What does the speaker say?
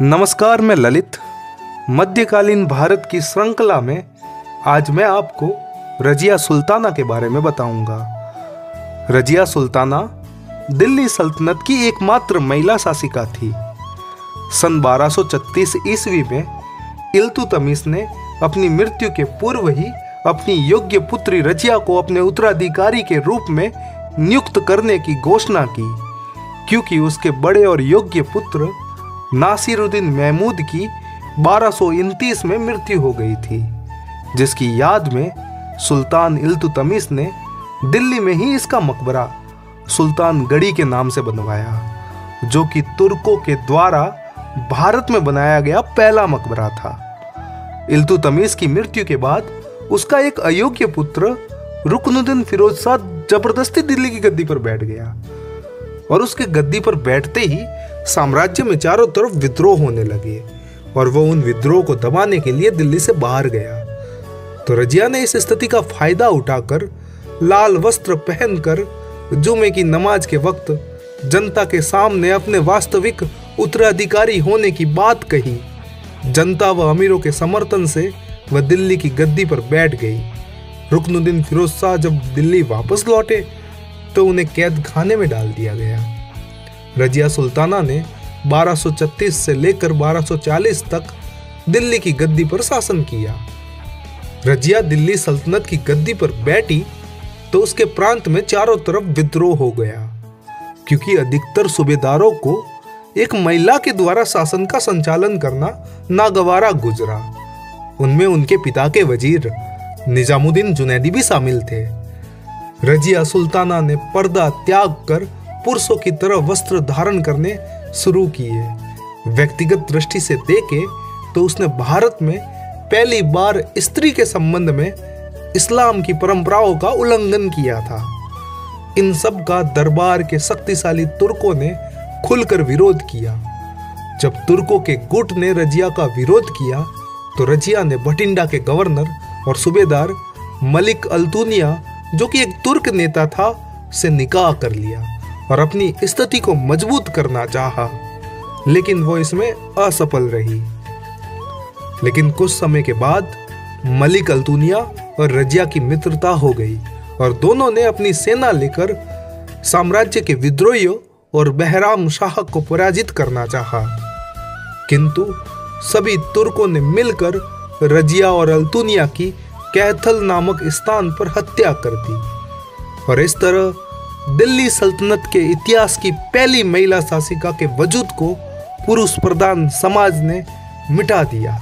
नमस्कार, मैं ललित। मध्यकालीन भारत की श्रृंखला में आज मैं आपको रजिया सुल्ताना के बारे में बताऊंगा। रजिया सुल्ताना दिल्ली सल्तनत की एकमात्र महिला शासिका थी। सन 1236 ईस्वी में इल्तुतमिश ने अपनी मृत्यु के पूर्व ही अपनी योग्य पुत्री रजिया को अपने उत्तराधिकारी के रूप में नियुक्त करने की घोषणा की, क्योंकि उसके बड़े और योग्य पुत्र नासिरुद्दीन महमूद की 1229 में मृत्यु हो गई थी, जिसकी याद में सुल्तान इल्तुतमिश ने दिल्ली में ही इसका मकबरा सुल्तान गढ़ी के नाम से बनवाया, जो कि तुर्कों के द्वारा भारत में बनाया गया पहला मकबरा था। इल्तुतमिश की मृत्यु के बाद उसका एक अयोग्य पुत्र रुकनुद्दीन फिरोज शाह जबरदस्ती दिल्ली की गद्दी पर बैठ गया, और उसके गद्दी पर बैठते ही साम्राज्य में चारों तरफ विद्रोह होने लगे और वो उन विद्रोह को दबाने के लिए दिल्ली से बाहर गया। तो रजिया ने इस स्थिति का फायदा उठाकर लाल वस्त्र पहनकर जुमे की नमाज के वक्त जनता के सामने अपने वास्तविक उत्तराधिकारी होने की बात कही। जनता व अमीरों के समर्थन से वह दिल्ली की गद्दी पर बैठ गई। रुकनुद्दीन फिरोज शाह जब दिल्ली वापस लौटे तो उन्हें कैद खाने में डाल दिया गया। रजिया सुल्ताना ने 1236 से लेकर 1240 तक दिल्ली की गद्दी पर शासन किया। रजिया दिल्ली सल्तनत की गद्दी पर बैठी तो उसके प्रांत में चारों तरफ विद्रोह हो गया, क्योंकि अधिकतर सूबेदारों को एक महिला के द्वारा शासन का संचालन करना नागवारा गुजरा। उनमें उनके पिता के वजीर निजामुद्दीन जुनैदी भी शामिल थे। रजिया सुल्ताना ने पर्दा त्याग कर पुरुषों की तरह वस्त्र धारण करने शुरू किए। व्यक्तिगत दृष्टि से देखे तो उसने भारत में पहली बार स्त्री के संबंध में इस्लाम की परंपराओं का उल्लंघन किया था। इन सब का दरबार के शक्तिशाली तुर्कों ने खुलकर विरोध किया। जब तुर्कों के गुट ने रजिया का विरोध किया तो रजिया ने भटिंडा के गवर्नर और सूबेदार मलिक अल्तुनिया, जो कि एक तुर्क नेता था, से निकाह कर लिया और अपनी स्थिति को मजबूत करना चाहा, लेकिन वो इसमें असफल रही। लेकिन कुछ समय के बाद मलिक अल्तुनिया और रजिया की मित्रता हो गई और दोनों ने अपनी सेना लेकर साम्राज्य के विद्रोहियों और बहराम शाह को पराजित करना चाहा, किंतु सभी तुर्कों ने मिलकर रजिया और अल्तुनिया की कैथल नामक स्थान पर हत्या कर दी, और इस तरह दिल्ली सल्तनत के इतिहास की पहली महिला शासिका के वजूद को पुरुष प्रधान समाज ने मिटा दिया।